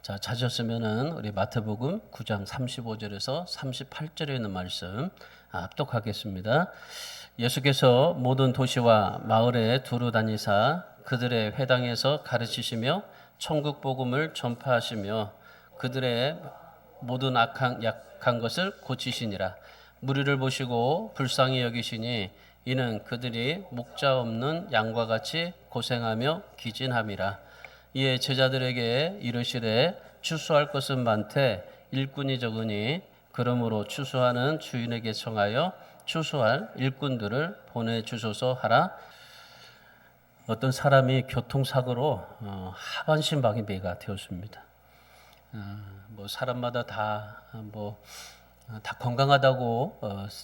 자, 찾으셨으면은 우리 마태복음 9장 35절에서 38절에 있는 말씀 합독하겠습니다. 예수께서 모든 도시와 마을에 두루 다니사 그들의 회당에서 가르치시며 천국 복음을 전파하시며 그들의 모든 약한 것을 고치시니라. 무리를 보시고 불쌍히 여기시니 이는 그들이 목자 없는 양과 같이 고생하며 기진함이라. 이에 제자들에게 이르시되 추수할 것은 많되 일꾼이 적으니 그러므로 추수하는 주인에게 청하여 추수할 일꾼들을 보내주소서 하라. 어떤 사람이 교통사고로 하반신마비가 되었습니다. 사람마다 다 건강하다고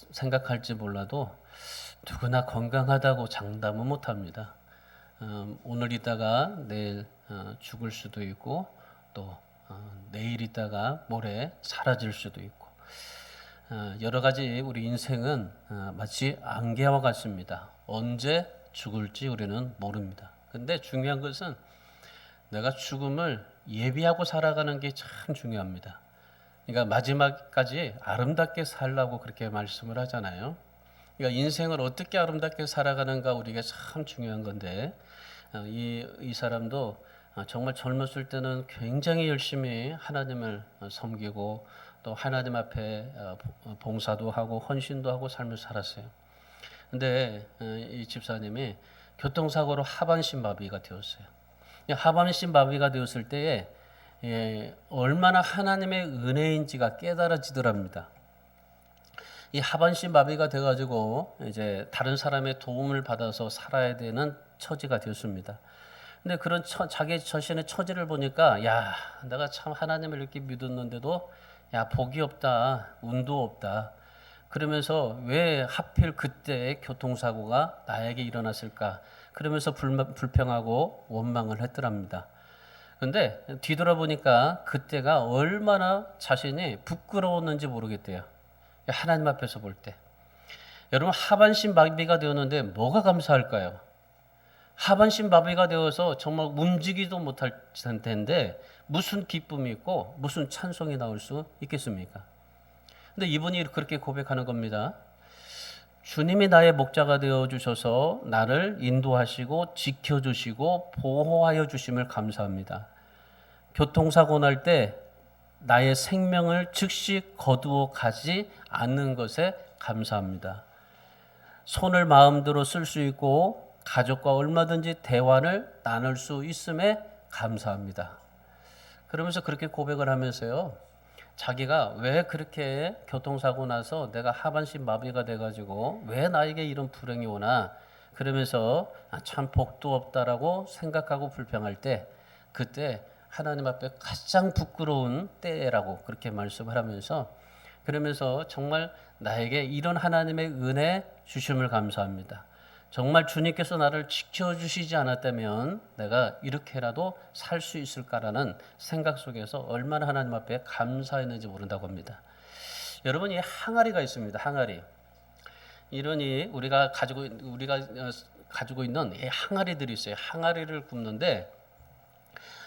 생각할지 몰라도 누구나 건강하다고 장담은 못합니다. 오늘 있다가 내일 죽을 수도 있고 또 내일 있다가 모레 사라질 수도 있고 여러 가지 우리 인생은 마치 안개와 같습니다. 언제 죽을지 우리는 모릅니다. 근데 중요한 것은 내가 죽음을 예비하고 살아가는 게 참 중요합니다. 그러니까 마지막까지 아름답게 살라고 그렇게 말씀을 하잖아요. 그러니까 인생을 어떻게 아름답게 살아가는가 우리가 참 중요한 건데 이 사람도 정말 젊었을 때는 굉장히 열심히 하나님을 섬기고 또 하나님 앞에 봉사도 하고 헌신도 하고 삶을 살았어요. 근데 이 집사님이 교통사고로 하반신마비가 되었어요. 하반신마비가 되었을 때에 얼마나 하나님의 은혜인지가 깨달아지더랍니다. 이 하반신마비가 돼가지고 이제 다른 사람의 도움을 받아서 살아야 되는 처지가 되었습니다. 근데 그런 자기 자신의 처지를 보니까 야, 내가 참 하나님을 이렇게 믿었는데도 야, 복이 없다, 운도 없다. 그러면서 왜 하필 그때 교통사고가 나에게 일어났을까? 그러면서 불평하고 원망을 했더랍니다. 근데 뒤돌아보니까 그때가 얼마나 자신이 부끄러웠는지 모르겠대요. 하나님 앞에서 볼 때. 여러분 하반신마비가 되었는데 뭐가 감사할까요? 하반신마비가 되어서 정말 움직이지도 못할 텐데 무슨 기쁨이 있고 무슨 찬송이 나올 수 있겠습니까? 근데 이분이 그렇게 고백하는 겁니다. 주님이 나의 목자가 되어 주셔서 나를 인도하시고 지켜주시고 보호하여 주심을 감사합니다. 교통사고 날 때 나의 생명을 즉시 거두어 가지 않는 것에 감사합니다. 손을 마음대로 쓸 수 있고 가족과 얼마든지 대화를 나눌 수 있음에 감사합니다. 그러면서 그렇게 고백을 하면서요. 자기가 왜 그렇게 교통사고 나서 내가 하반신 마비가 돼가지고 왜 나에게 이런 불행이 오나 그러면서 참 복도 없다라고 생각하고 불평할 때 그때 하나님 앞에 가장 부끄러운 때라고 그렇게 말씀을 하면서 그러면서 정말 나에게 이런 하나님의 은혜 주심을 감사합니다. 정말 주님께서 나를 지켜주시지 않았다면 내가 이렇게라도 살 수 있을까라는 생각 속에서 얼마나 하나님 앞에 감사했는지 모른다고 합니다. 여러분 이 항아리가 있습니다. 항아리. 이러니 우리가 가지고 있는 이 항아리들이 있어요. 항아리를 굽는데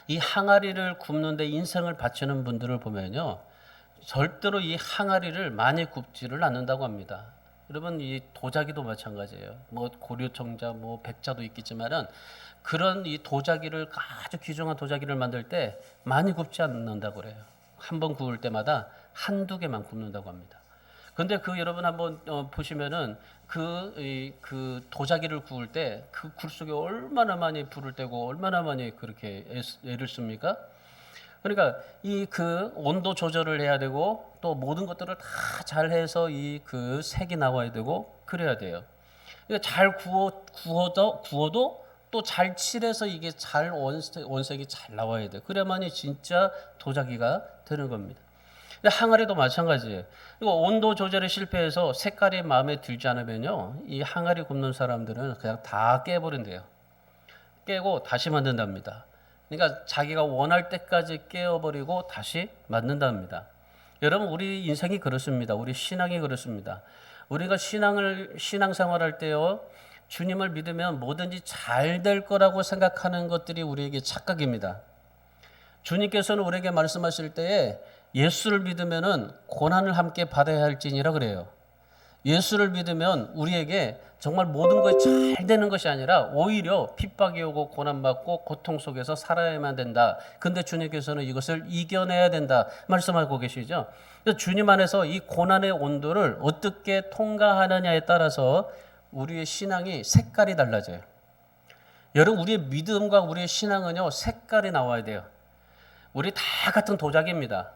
이 항아리를 굽는데 인생을 바치는 분들을 보면요. 절대로 이 항아리를 많이 굽지를 않는다고 합니다. 여러분 이 도자기도 마찬가지예요. 고려청자, 백자도 있겠지만은 그런 이 도자기를 아주 귀중한 도자기를 만들 때 많이 굽지 않는다고 그래요. 한 번 구울 때마다 한두 개만 굽는다고 합니다. 근데 여러분 한번 보시면은 그 도자기를 구울 때 그 굴 속에 얼마나 많이 불을 떼고 얼마나 많이 그렇게 애를 씁니까? 그러니까 그 온도 조절을 해야 되고 또 모든 것들을 다 잘해서 그 색이 나와야 되고 그래야 돼요. 그러니까 잘 구워도 또 잘 칠해서 이게 잘 원색이 잘 나와야 돼. 그래야만이 진짜 도자기가 되는 겁니다. 항아리도 마찬가지예요. 이거 온도 조절에 실패해서 색깔이 마음에 들지 않으면요, 이 항아리 굽는 사람들은 그냥 다 깨버린대요. 깨고 다시 만든답니다. 그러니까 자기가 원할 때까지 깨어버리고 다시 만든답니다. 여러분 우리 인생이 그렇습니다. 우리 신앙이 그렇습니다. 우리가 신앙생활할 때요, 주님을 믿으면 뭐든지 잘 될 거라고 생각하는 것들이 우리에게 착각입니다. 주님께서는 우리에게 말씀하실 때에 예수를 믿으면은 고난을 함께 받아야 할지니라 그래요. 예수를 믿으면 우리에게 정말 모든 것이 잘 되는 것이 아니라 오히려 핍박이 오고 고난받고 고통 속에서 살아야만 된다. 근데 주님께서는 이것을 이겨내야 된다 말씀하고 계시죠. 주님 안에서 이 고난의 온도를 어떻게 통과하느냐에 따라서 우리의 신앙이 색깔이 달라져요. 여러분, 우리의 믿음과 우리의 신앙은요, 색깔이 나와야 돼요. 우리 다 같은 도자기입니다.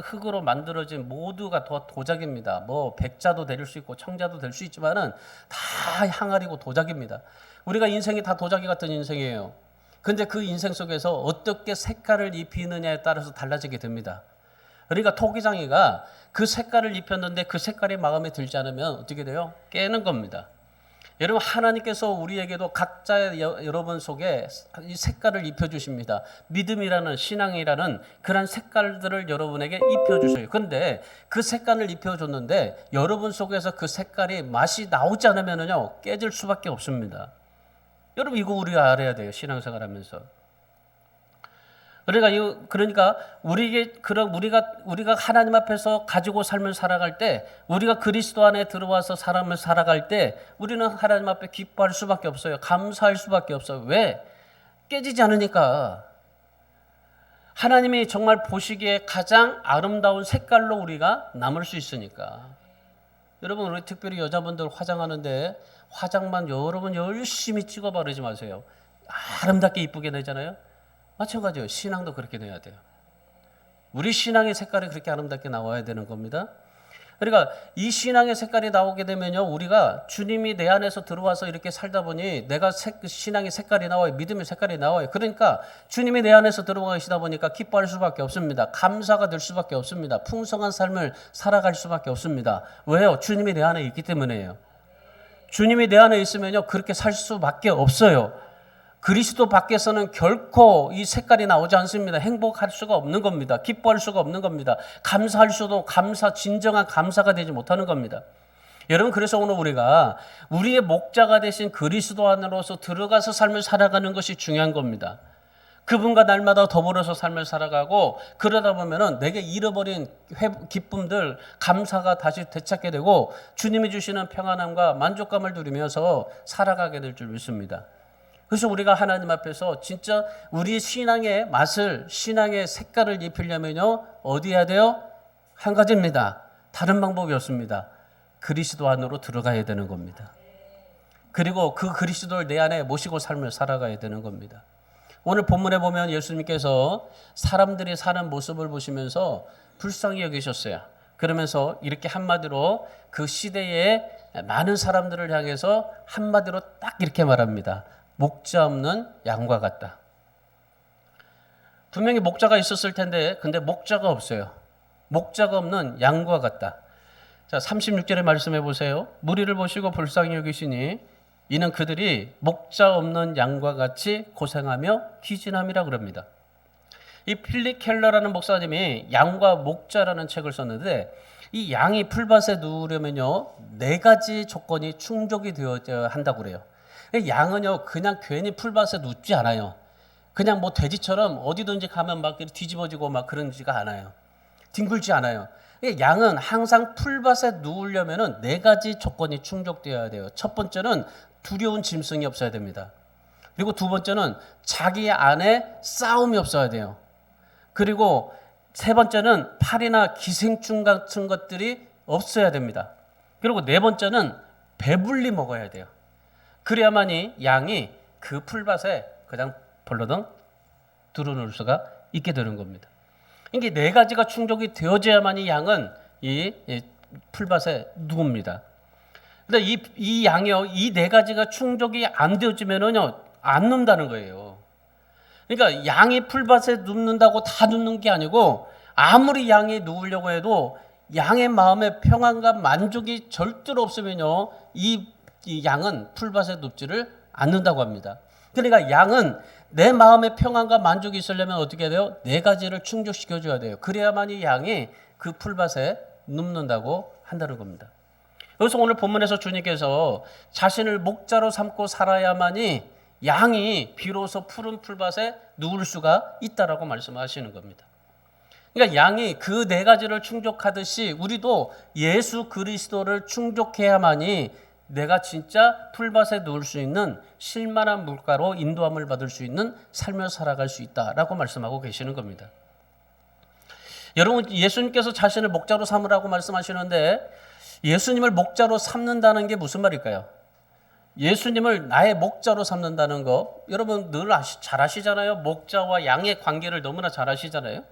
흙으로 만들어진 모두가 도자기입니다. 뭐 백자도 될 수 있고 청자도 될 수 있지만은 다 항아리고 도자기입니다. 우리가 인생이 다 도자기 같은 인생이에요. 근데 그 인생 속에서 어떻게 색깔을 입히느냐에 따라서 달라지게 됩니다. 그러니까 토기장이가 그 색깔을 입혔는데 그 색깔이 마음에 들지 않으면 어떻게 돼요? 깨는 겁니다. 여러분, 하나님께서 우리에게도 각자의 여러분 속에 이 색깔을 입혀주십니다. 믿음이라는, 신앙이라는 그런 색깔들을 여러분에게 입혀주셔요. 그런데 그 색깔을 입혀줬는데 여러분 속에서 그 색깔이 맛이 나오지 않으면요, 깨질 수밖에 없습니다. 여러분, 이거 우리가 알아야 돼요. 신앙생활 하면서. 그러니까 우리가 하나님 앞에서 가지고 삶을 살아갈 때, 우리가 그리스도 안에 들어와서 삶을 살아갈 때 우리는 하나님 앞에 기뻐할 수밖에 없어요. 감사할 수밖에 없어요. 왜? 깨지지 않으니까. 하나님이 정말 보시기에 가장 아름다운 색깔로 우리가 남을 수 있으니까. 여러분, 우리 특별히 여자분들 화장하는데 화장만 여러분 열심히 찍어 바르지 마세요. 아름답게 이쁘게 내잖아요. 마찬가지예요. 신앙도 그렇게 돼야 돼요. 우리 신앙의 색깔이 그렇게 아름답게 나와야 되는 겁니다. 그러니까 이 신앙의 색깔이 나오게 되면요, 우리가 주님이 내 안에서 들어와서 이렇게 살다 보니 내가 신앙의 색깔이 나와요. 믿음의 색깔이 나와요. 그러니까 주님이 내 안에서 들어와 계시다 보니까 기뻐할 수밖에 없습니다. 감사가 될 수밖에 없습니다. 풍성한 삶을 살아갈 수밖에 없습니다. 왜요? 주님이 내 안에 있기 때문이에요. 주님이 내 안에 있으면요, 그렇게 살 수밖에 없어요. 그리스도 밖에서는 결코 이 색깔이 나오지 않습니다. 행복할 수가 없는 겁니다. 기뻐할 수가 없는 겁니다. 감사할 수도 진정한 감사가 되지 못하는 겁니다. 여러분, 그래서 오늘 우리가 우리의 목자가 되신 그리스도 안으로서 들어가서 삶을 살아가는 것이 중요한 겁니다. 그분과 날마다 더불어서 삶을 살아가고, 그러다 보면은 내게 잃어버린 기쁨들, 감사가 다시 되찾게 되고 주님이 주시는 평안함과 만족감을 누리면서 살아가게 될 줄 믿습니다. 그래서 우리가 하나님 앞에서 진짜 우리 신앙의 맛을, 신앙의 색깔을 입히려면요, 어디 해야 돼요? 한 가지입니다. 다른 방법이 없습니다. 그리스도 안으로 들어가야 되는 겁니다. 그리고 그 그리스도를 내 안에 모시고 삶을 살아가야 되는 겁니다. 오늘 본문에 보면 예수님께서 사람들이 사는 모습을 보시면서 불쌍히 여기셨어요. 그러면서 이렇게 한마디로 그 시대의 많은 사람들을 향해서 한마디로 딱 이렇게 말합니다. 목자 없는 양과 같다. 분명히 목자가 있었을 텐데 근데 목자가 없어요. 목자가 없는 양과 같다. 자, 36절에 말씀해 보세요. 무리를 보시고 불쌍히 여기시니 이는 그들이 목자 없는 양과 같이 고생하며 기진함이라 그럽니다. 이 필립 켈러라는 목사님이 양과 목자라는 책을 썼는데, 이 양이 풀밭에 누우려면요 4가지 조건이 충족이 되어야 한다고 그래요. 양은요 그냥 괜히 풀밭에 눕지 않아요. 그냥 뭐 돼지처럼 어디든지 가면 막 뒤집어지고 막 그런지가 않아요. 뒹굴지 않아요. 양은 항상 풀밭에 누우려면은 4가지 조건이 충족되어야 돼요. 첫 번째는 두려운 짐승이 없어야 됩니다. 그리고 두 번째는 자기 안에 싸움이 없어야 돼요. 그리고 세 번째는 파리나 기생충 같은 것들이 없어야 됩니다. 그리고 네 번째는 배불리 먹어야 돼요. 그래야만이 양이 그 풀밭에 그냥 벌러덩 들어놓을 수가 있게 되는 겁니다. 이게 4가지가 충족이 되어져야만이 양은 이 풀밭에 누웁니다. 근데 이 양이요, 이 4가지가 충족이 안 되어지면은요, 안 눕는다는 거예요. 그러니까 양이 풀밭에 눕는다고 다 눕는 게 아니고, 아무리 양이 누우려고 해도 양의 마음에 평안과 만족이 절대로 없으면요, 이 양은 풀밭에 눕지를 않는다고 합니다. 그러니까 양은 내 마음의 평안과 만족이 있으려면 어떻게 해야 돼요? 4가지를 충족시켜줘야 돼요. 그래야만이 양이 그 풀밭에 눕는다고 한다는 겁니다. 그래서 오늘 본문에서 주님께서 자신을 목자로 삼고 살아야만이 양이 비로소 푸른 풀밭에 누울 수가 있다라고 말씀하시는 겁니다. 그러니까 양이 그 네 가지를 충족하듯이 우리도 예수 그리스도를 충족해야만이 내가 진짜 풀밭에 누울 수 있는 쉴만한 물가로 인도함을 받을 수 있는 삶을 살아갈 수 있다라고 말씀하고 계시는 겁니다. 여러분, 예수님께서 자신을 목자로 삼으라고 말씀하시는데 예수님을 목자로 삼는다는 게 무슨 말일까요? 예수님을 나의 목자로 삼는다는 거 여러분 늘 잘 아시잖아요. 목자와 양의 관계를 너무나 잘 아시잖아요.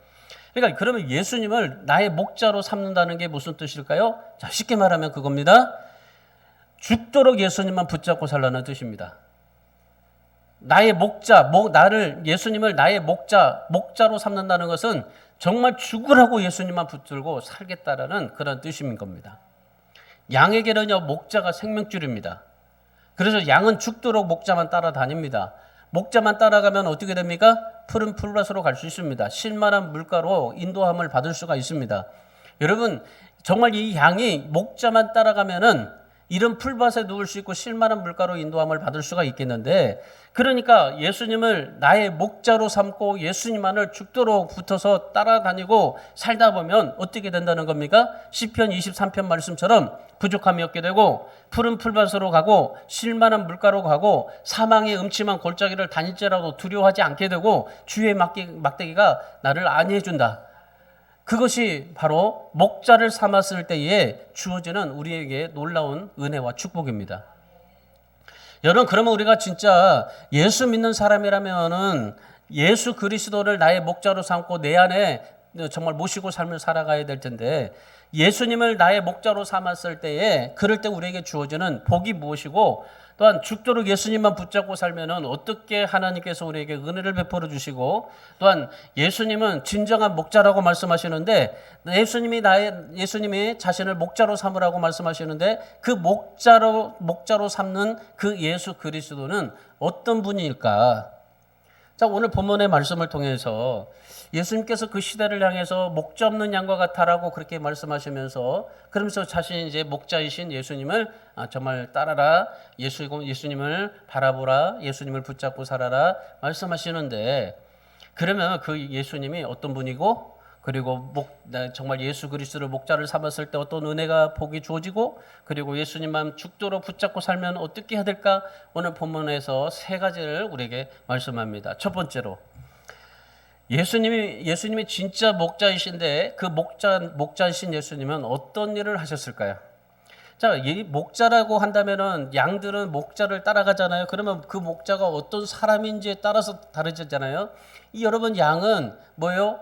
그러니까 그러면 예수님을 나의 목자로 삼는다는 게 무슨 뜻일까요? 자, 쉽게 말하면 그겁니다. 죽도록 예수님만 붙잡고 살라는 뜻입니다. 나의 목자, 예수님을 나의 목자로 삼는다는 것은 정말 죽으라고 예수님만 붙들고 살겠다라는 그런 뜻인 겁니다. 양에게는요, 목자가 생명줄입니다. 그래서 양은 죽도록 목자만 따라다닙니다. 목자만 따라가면 어떻게 됩니까? 푸른 풀밭으로 갈 수 있습니다. 쉴만한 물가로 인도함을 받을 수가 있습니다. 여러분, 정말 이 양이 목자만 따라가면은 이런 풀밭에 누울 수 있고 쉴만한 물가로 인도함을 받을 수가 있겠는데, 그러니까 예수님을 나의 목자로 삼고 예수님만을 죽도록 붙어서 따라다니고 살다 보면 어떻게 된다는 겁니까? 시편 23편 말씀처럼 부족함이 없게 되고 푸른 풀밭으로 가고 쉴만한 물가로 가고 사망의 음침한 골짜기를 다닐지라도 두려워하지 않게 되고 주의 막대기가 나를 안위해 준다. 그것이 바로 목자를 삼았을 때에 주어지는 우리에게 놀라운 은혜와 축복입니다. 여러분, 그러면 우리가 진짜 예수 믿는 사람이라면은 예수 그리스도를 나의 목자로 삼고 내 안에 정말 모시고 삶을 살아가야 될 텐데, 예수님을 나의 목자로 삼았을 때에 그럴 때 우리에게 주어지는 복이 무엇이고, 또한 죽도록 예수님만 붙잡고 살면은 어떻게 하나님께서 우리에게 은혜를 베풀어 주시고, 또한 예수님은 진정한 목자라고 말씀하시는데 예수님이 자신을 목자로 삼으라고 말씀하시는데 그 목자로 삼는 그 예수 그리스도는 어떤 분일까? 자, 오늘 본문의 말씀을 통해서 예수님께서 그 시대를 향해서 목자 없는 양과 같아라고 그렇게 말씀하시면서, 그러면서 자신이 이제 목자이신 예수님을 정말 따라라, 예수님을 바라보라, 예수님을 붙잡고 살아라 말씀하시는데, 그러면 그 예수님이 어떤 분이고, 그리고 정말 예수 그리스도를 목자를 삼았을 때 어떤 은혜가 복이 주어지고, 그리고 예수님만 죽도록 붙잡고 살면 어떻게 해야 될까? 오늘 본문에서 세 가지를 우리에게 말씀합니다. 첫 번째로, 예수님이 진짜 목자이신데 그 목자이신 예수님은 어떤 일을 하셨을까요? 자, 이 목자라고 한다면은 양들은 목자를 따라가잖아요. 그러면 그 목자가 어떤 사람인지에 따라서 다르잖아요. 여러분, 양은 뭐예요?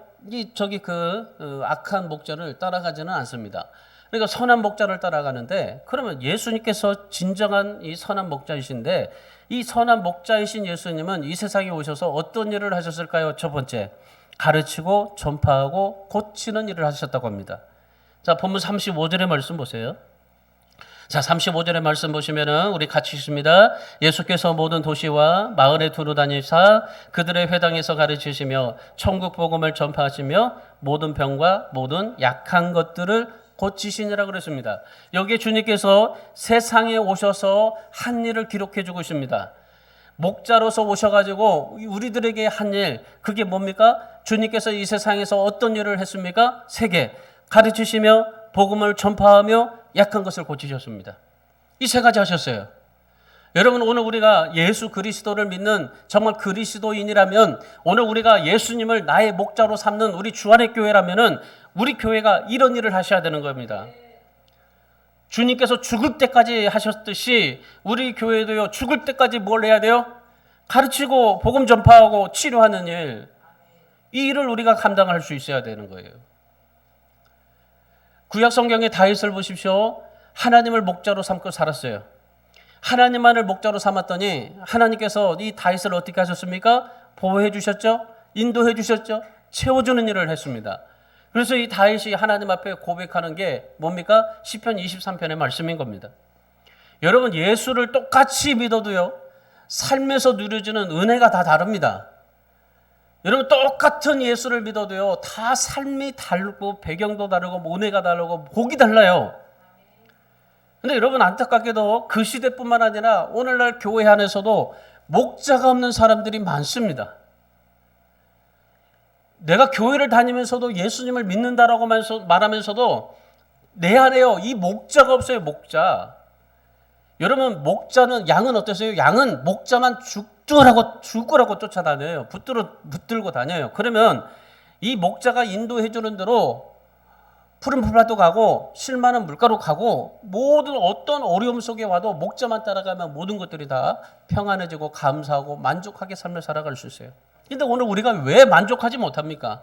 악한 목자를 따라가지는 않습니다. 그러니까 선한 목자를 따라가는데, 그러면 예수님께서 진정한 이 선한 목자이신데, 이 선한 목자이신 예수님은 이 세상에 오셔서 어떤 일을 하셨을까요? 첫 번째, 가르치고 전파하고 고치는 일을 하셨다고 합니다. 자, 본문 35절의 말씀 보세요. 자, 35절의 말씀 보시면은 우리 같이 읽습니다. 예수께서 모든 도시와 마을에 두루 다니사 그들의 회당에서 가르치시며 천국 복음을 전파하시며 모든 병과 모든 약한 것들을 고치시니라 그랬습니다. 여기에 주님께서 세상에 오셔서 한 일을 기록해 주고 있습니다. 목자로서 오셔가지고 우리들에게 한 일, 그게 뭡니까? 주님께서 이 세상에서 어떤 일을 했습니까? 세 개, 가르치시며 복음을 전파하며 약한 것을 고치셨습니다. 이 세 가지 하셨어요. 여러분, 오늘 우리가 예수 그리스도를 믿는 정말 그리스도인이라면, 오늘 우리가 예수님을 나의 목자로 삼는 우리 주안의 교회라면은 우리 교회가 이런 일을 하셔야 되는 겁니다. 주님께서 죽을 때까지 하셨듯이 우리 교회도요, 죽을 때까지 뭘 해야 돼요? 가르치고 복음 전파하고 치료하는 일, 이 일을 우리가 감당할 수 있어야 되는 거예요. 구약 성경의 다윗을 보십시오. 하나님을 목자로 삼고 살았어요. 하나님만을 목자로 삼았더니 하나님께서 이 다윗을 어떻게 하셨습니까? 보호해 주셨죠? 인도해 주셨죠? 채워주는 일을 했습니다. 그래서 이 다윗이 하나님 앞에 고백하는 게 뭡니까? 시편 23편의 말씀인 겁니다. 여러분, 예수를 똑같이 믿어도요, 삶에서 누려지는 은혜가 다 다릅니다. 여러분, 똑같은 예수를 믿어도요, 다 삶이 다르고 배경도 다르고 은혜가 다르고 복이 달라요. 근데 여러분, 안타깝게도 그 시대뿐만 아니라 오늘날 교회 안에서도 목자가 없는 사람들이 많습니다. 내가 교회를 다니면서도 예수님을 믿는다라고 말하면서도 내 안에요, 이 목자가 없어요. 목자. 여러분, 목자는, 양은 어떠세요? 양은 목자만 죽으라고 쫓아다녀요. 붙들고 다녀요. 그러면 이 목자가 인도해 주는 대로 푸른 풀밭도 가고 실만한 물가로 가고 모든 어떤 어려움 속에 와도 목자만 따라가면 모든 것들이 다 평안해지고 감사하고 만족하게 삶을 살아갈 수 있어요. 근데 오늘 우리가 왜 만족하지 못합니까?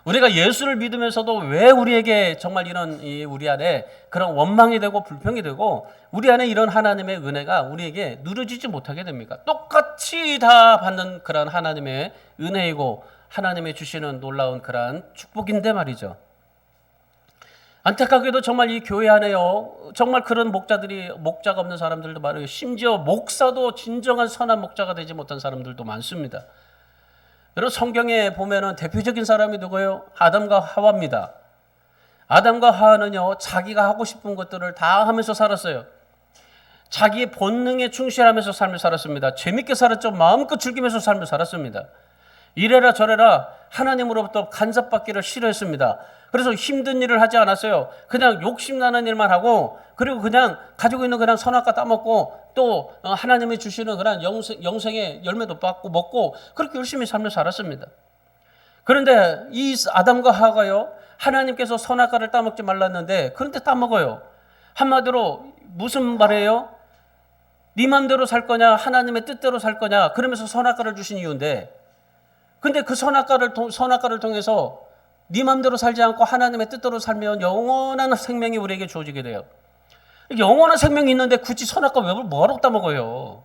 우리가 예수를 믿으면서도 왜 우리에게 정말 이런 우리 안에 그런 원망이 되고 불평이 되고 우리 안에 이런 하나님의 은혜가 우리에게 누려지지 못하게 됩니까? 똑같이 다 받는 그런 하나님의 은혜이고 하나님의 주시는 놀라운 그런 축복인데 말이죠. 안타깝게도 정말 이 교회 안에요, 정말 그런 목자가 없는 사람들도 많아요. 심지어 목사도 진정한 선한 목자가 되지 못한 사람들도 많습니다. 여러분, 성경에 보면은 대표적인 사람이 누구예요? 아담과 하와입니다. 아담과 하와는요, 자기가 하고 싶은 것들을 다 하면서 살았어요. 자기의 본능에 충실하면서 삶을 살았습니다. 재밌게 살았죠. 마음껏 즐기면서 삶을 살았습니다. 이래라 저래라 하나님으로부터 간섭받기를 싫어했습니다. 그래서 힘든 일을 하지 않았어요. 그냥 욕심나는 일만 하고, 그리고 그냥 가지고 있는 그냥 선악과 따먹고, 또 하나님이 주시는 그런 영생의 열매도 받고 먹고, 그렇게 열심히 삶을 살았습니다. 그런데 이 아담과 하와가요, 하나님께서 선악과를 따먹지 말랐는데 그런데 따먹어요. 한마디로 무슨 말이에요? 네 맘대로 살 거냐, 하나님의 뜻대로 살 거냐, 그러면서 선악과를 주신 이유인데, 근데 그 선악과를 통해서 네 맘대로 살지 않고 하나님의 뜻대로 살면 영원한 생명이 우리에게 주어지게 돼요. 영원한 생명이 있는데 굳이 선악과 왜 뭐하러 따먹어요?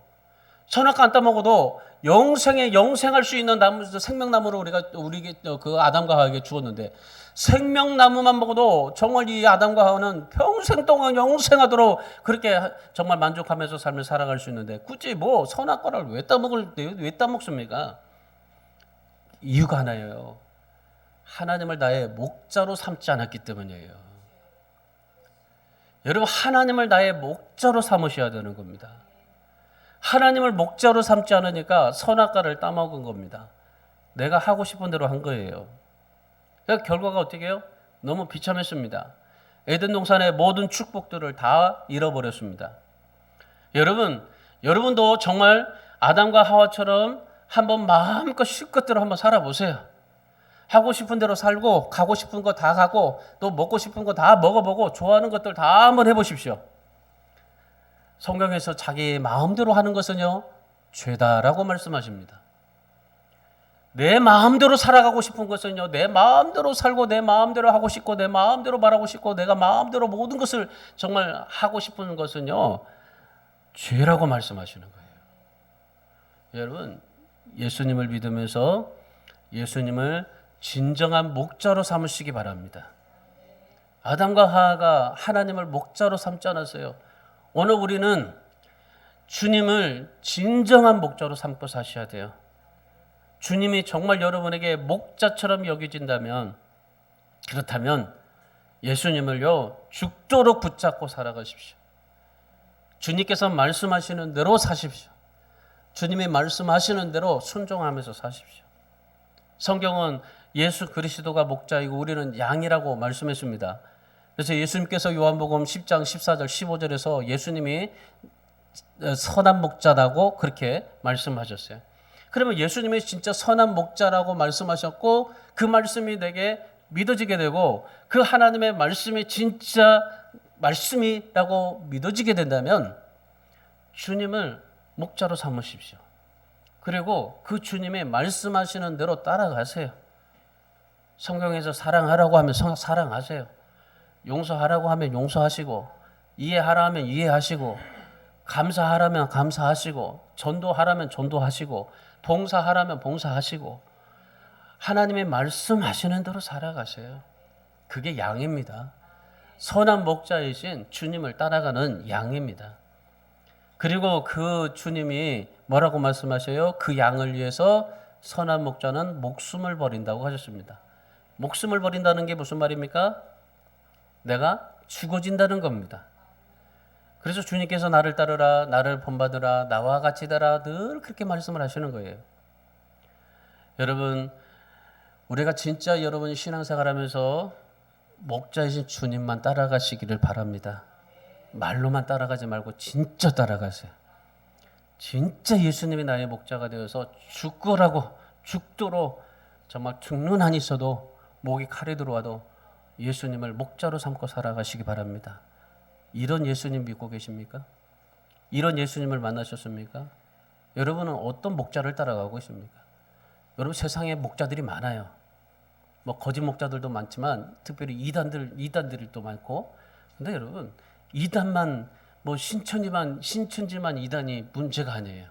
선악과 안 따먹어도 영생할 수 있는 나무, 생명나무를 우리에게 그 아담과 하와에게 주었는데, 생명나무만 먹어도 정말 이 아담과 하와는 평생 동안 영생하도록 그렇게 정말 만족하면서 삶을 살아갈 수 있는데, 굳이 뭐 선악과를 왜 따먹습니까? 이유가 하나예요. 하나님을 나의 목자로 삼지 않았기 때문이에요. 여러분, 하나님을 나의 목자로 삼으셔야 되는 겁니다. 하나님을 목자로 삼지 않으니까 선악과를 따먹은 겁니다. 내가 하고 싶은 대로 한 거예요. 그러니까 결과가 어떻게 해요? 너무 비참했습니다. 에덴 동산의 모든 축복들을 다 잃어버렸습니다. 여러분도 정말 아담과 하와처럼 한번 마음껏 실컷대로 한번 살아보세요. 하고 싶은 대로 살고, 가고 싶은 거 다 가고, 또 먹고 싶은 거 다 먹어보고, 좋아하는 것들 다 한번 해보십시오. 성경에서 자기 마음대로 하는 것은요, 죄다라고 말씀하십니다. 내 마음대로 살아가고 싶은 것은요, 내 마음대로 살고, 내 마음대로 하고 싶고, 내 마음대로 말하고 싶고, 내가 마음대로 모든 것을 정말 하고 싶은 것은요, 죄라고 말씀하시는 거예요. 여러분, 예수님을 믿으면서 예수님을 진정한 목자로 삼으시기 바랍니다. 아담과 하와가 하나님을 목자로 삼지 않았어요. 오늘 우리는 주님을 진정한 목자로 삼고 사셔야 돼요. 주님이 정말 여러분에게 목자처럼 여겨진다면, 그렇다면 예수님을요, 죽도록 붙잡고 살아가십시오. 주님께서 말씀하시는 대로 사십시오. 주님이 말씀하시는 대로 순종하면서 사십시오. 성경은 예수 그리스도가 목자이고 우리는 양이라고 말씀했습니다. 그래서 예수님께서 요한복음 10장 14절 15절에서 예수님이 선한 목자라고 그렇게 말씀하셨어요. 그러면 예수님이 진짜 선한 목자라고 말씀하셨고, 그 말씀이 내게 믿어지게 되고, 그 하나님의 말씀이 진짜 말씀이라고 믿어지게 된다면 주님을 목자로 삼으십시오. 그리고 그 주님의 말씀하시는 대로 따라가세요. 성경에서 사랑하라고 하면 사랑하세요. 용서하라고 하면 용서하시고, 이해하라 하면 이해하시고, 감사하라면 감사하시고, 전도하라면 전도하시고, 봉사하라면 봉사하시고, 하나님의 말씀하시는 대로 살아가세요. 그게 양입니다. 선한 목자이신 주님을 따라가는 양입니다. 그리고 그 주님이 뭐라고 말씀하셔요? 그 양을 위해서 선한 목자는 목숨을 버린다고 하셨습니다. 목숨을 버린다는 게 무슨 말입니까? 내가 죽어진다는 겁니다. 그래서 주님께서 나를 따르라, 나를 본받으라, 나와 같이 되라 늘 그렇게 말씀을 하시는 거예요. 여러분, 우리가 진짜 여러분 신앙생활하면서 목자이신 주님만 따라가시기를 바랍니다. 말로만 따라가지 말고 진짜 따라가세요. 진짜 예수님이 나의 목자가 되어서 죽도록 정말 죽는 한이 있어도 목이 칼이 들어와도 예수님을 목자로 삼고 살아가시기 바랍니다. 이런 예수님 믿고 계십니까? 이런 예수님을 만나셨습니까? 여러분은 어떤 목자를 따라가고 있습니까? 여러분, 세상에 목자들이 많아요. 뭐 거짓 목자들도 많지만 특별히 이단들이 또 많고. 근데 여러분, 이단만 뭐 신천지만 이단이 문제가 아니에요.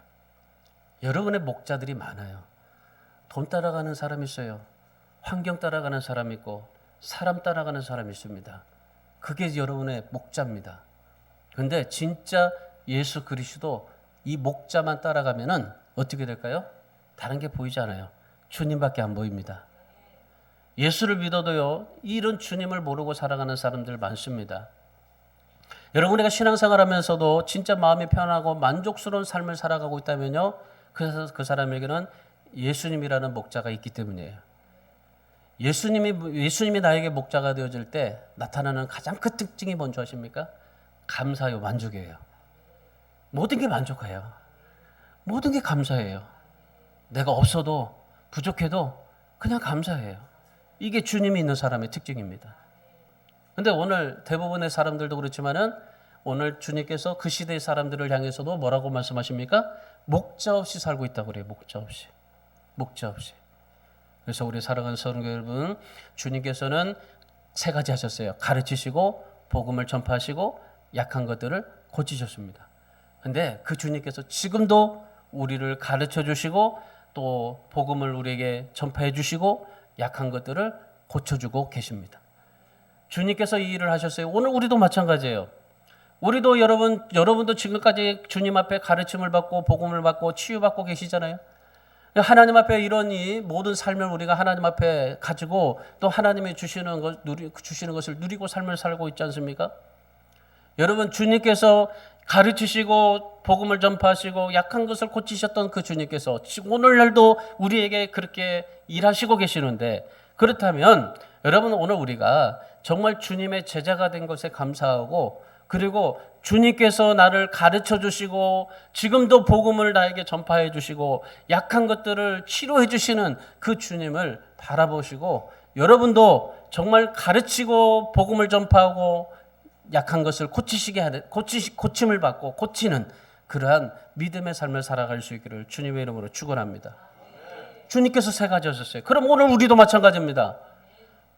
여러분의 목자들이 많아요. 돈 따라가는 사람이 있어요. 환경 따라가는 사람이 있고 사람 따라가는 사람이 있습니다. 그게 여러분의 목자입니다. 그런데 진짜 예수 그리스도 이 목자만 따라가면은 어떻게 될까요? 다른 게 보이지 않아요. 주님밖에 안 보입니다. 예수를 믿어도요, 이런 주님을 모르고 살아가는 사람들 많습니다. 여러분, 우리가 신앙생활하면서도 진짜 마음이 편하고 만족스러운 삶을 살아가고 있다면요, 그 사람에게는 예수님이라는 목자가 있기 때문이에요. 예수님이 나에게 목자가 되어질 때 나타나는 가장 큰 특징이 뭔지 아십니까? 감사요, 만족이에요. 모든 게 만족해요. 모든 게 감사해요. 내가 없어도 부족해도 그냥 감사해요. 이게 주님이 있는 사람의 특징입니다. 근데 오늘 대부분의 사람들도 그렇지만은 오늘 주님께서 그 시대의 사람들을 향해서도 뭐라고 말씀하십니까? 목자 없이 살고 있다고 그래요. 목자 없이. 그래서 우리 사랑하는 성도 여러분, 주님께서는 세 가지 하셨어요. 가르치시고 복음을 전파하시고 약한 것들을 고치셨습니다. 근데 그 주님께서 지금도 우리를 가르쳐 주시고 또 복음을 우리에게 전파해 주시고 약한 것들을 고쳐주고 계십니다. 주님께서 이 일을 하셨어요. 오늘 우리도 마찬가지예요. 우리도 여러분도 지금까지 주님 앞에 가르침을 받고 복음을 받고 치유받고 계시잖아요. 하나님 앞에 이런 이 모든 삶을 우리가 하나님 앞에 가지고 또 하나님이 주시는 것을 누리고 삶을 살고 있지 않습니까? 여러분, 주님께서 가르치시고 복음을 전파하시고 약한 것을 고치셨던 그 주님께서 오늘날도 우리에게 그렇게 일하시고 계시는데, 그렇다면 여러분, 오늘 우리가 정말 주님의 제자가 된 것에 감사하고, 그리고 주님께서 나를 가르쳐 주시고 지금도 복음을 나에게 전파해 주시고 약한 것들을 치료해 주시는 그 주님을 바라보시고, 여러분도 정말 가르치고 복음을 전파하고 약한 것을 고침을 받고 고치는 그러한 믿음의 삶을 살아갈 수 있기를 주님의 이름으로 축원합니다. 주님께서 세 가지 하셨어요. 그럼 오늘 우리도 마찬가지입니다.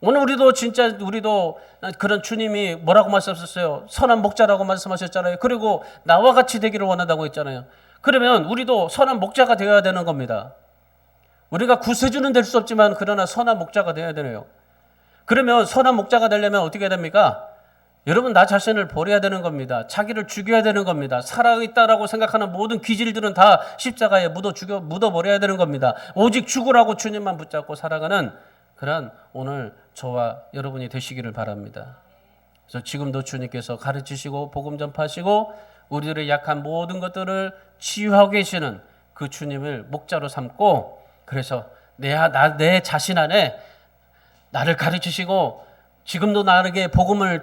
오늘 우리도 그런 주님이 뭐라고 말씀하셨어요? 선한 목자라고 말씀하셨잖아요. 그리고 나와 같이 되기를 원한다고 했잖아요. 그러면 우리도 선한 목자가 되어야 되는 겁니다. 우리가 구세주는 될 수 없지만 그러나 선한 목자가 되어야 되네요. 그러면 선한 목자가 되려면 어떻게 해야 됩니까? 여러분, 나 자신을 버려야 되는 겁니다. 자기를 죽여야 되는 겁니다. 살아있다라고 생각하는 모든 기질들은 다 십자가에 묻어버려야 되는 겁니다. 오직 죽으라고 주님만 붙잡고 살아가는 그런 오늘 저와 여러분이 되시기를 바랍니다. 그래서 지금도 주님께서 가르치시고 복음 전파하시고 우리들의 약한 모든 것들을 치유하고 계시는 그 주님을 목자로 삼고, 그래서 내 자신 안에 나를 가르치시고 지금도 나에게 복음을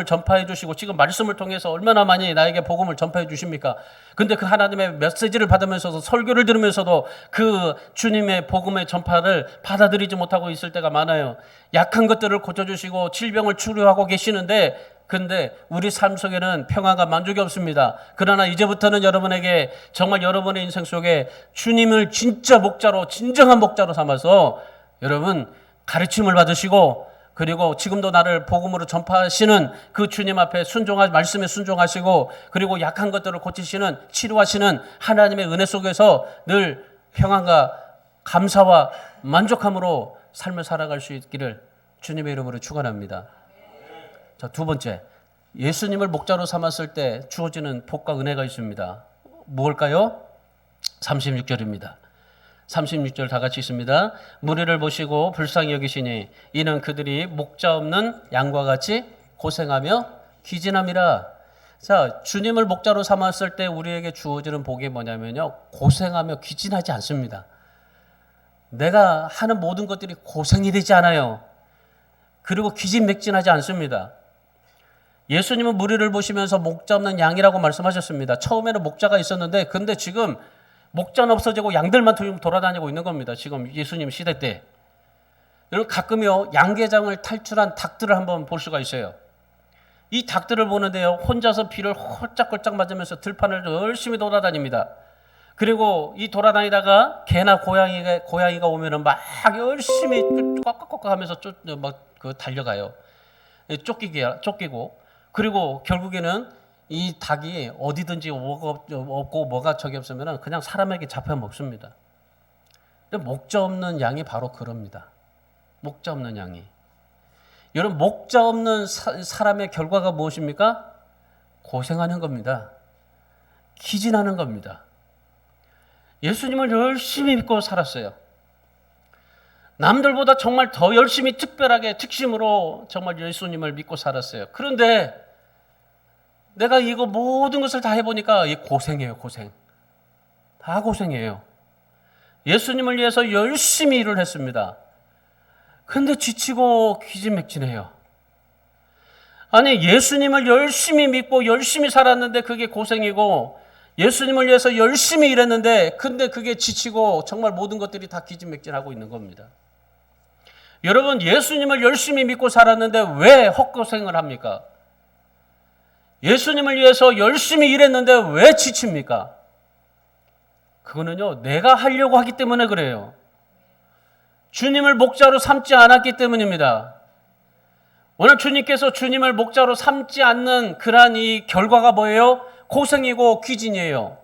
전파해 주시고 지금 말씀을 통해서 얼마나 많이 나에게 복음을 전파해 주십니까? 근데 그 하나님의 메시지를 받으면서도 설교를 들으면서도 그 주님의 복음의 전파를 받아들이지 못하고 있을 때가 많아요. 약한 것들을 고쳐주시고 질병을 치료하고 계시는데 근데 우리 삶 속에는 평화가 만족이 없습니다. 그러나 이제부터는 여러분에게 정말 여러분의 인생 속에 주님을 진짜 목자로, 진정한 목자로 삼아서 여러분 가르침을 받으시고, 그리고 지금도 나를 복음으로 전파하시는 그 주님 앞에 말씀에 순종하시고, 그리고 약한 것들을 고치시는, 치료하시는 하나님의 은혜 속에서 늘 평안과 감사와 만족함으로 삶을 살아갈 수 있기를 주님의 이름으로 축원합니다. 자, 두 번째, 예수님을 목자로 삼았을 때 주어지는 복과 은혜가 있습니다. 뭘까요? 36절입니다. 36절 다 같이 있습니다. 무리를 보시고 불쌍히 여기시니 이는 그들이 목자 없는 양과 같이 고생하며 기진함이라. 자, 주님을 목자로 삼았을 때 우리에게 주어지는 복이 뭐냐면요, 고생하며 귀진하지 않습니다. 내가 하는 모든 것들이 고생이 되지 않아요. 그리고 기진맥진하지 않습니다. 예수님은 무리를 보시면서 목자 없는 양이라고 말씀하셨습니다. 처음에는 목자가 있었는데 근데 지금 목자는 없어지고 양들만 돌아다니고 있는 겁니다. 지금 예수님 시대 때. 여러분, 가끔요 양계장을 탈출한 닭들을 한번 볼 수가 있어요. 이 닭들을 보는데요, 혼자서 비를 홀짝홀짝 맞으면서 들판을 열심히 돌아다닙니다. 그리고 이 돌아다니다가 개나 고양이가 오면은 막 열심히 꽉꽉꽉 하면서 달려가요. 쫓기고. 그리고 결국에는 이 닭이 어디든지 없고 뭐가 적이 없으면은 그냥 사람에게 잡혀 먹습니다. 근데 목자 없는 양이 바로 그럽니다. 목자 없는 양이. 여러분, 목자 없는 사람의 결과가 무엇입니까? 고생하는 겁니다. 기진하는 겁니다. 예수님을 열심히 믿고 살았어요. 남들보다 정말 더 열심히 특별하게 특심으로 정말 예수님을 믿고 살았어요. 그런데 내가 이거 모든 것을 다 해보니까 고생이에요. 고생. 다 고생이에요. 예수님을 위해서 열심히 일을 했습니다. 근데 지치고 기진맥진해요. 아니, 예수님을 열심히 믿고 열심히 살았는데 그게 고생이고, 예수님을 위해서 열심히 일했는데 근데 그게 지치고 정말 모든 것들이 다 기진맥진하고 있는 겁니다. 여러분, 예수님을 열심히 믿고 살았는데 왜 헛고생을 합니까? 예수님을 위해서 열심히 일했는데 왜 지칩니까? 그거는요, 내가 하려고 하기 때문에 그래요. 주님을 목자로 삼지 않았기 때문입니다. 오늘 주님께서 주님을 목자로 삼지 않는 그러한 이 결과가 뭐예요? 고생이고 귀진이에요.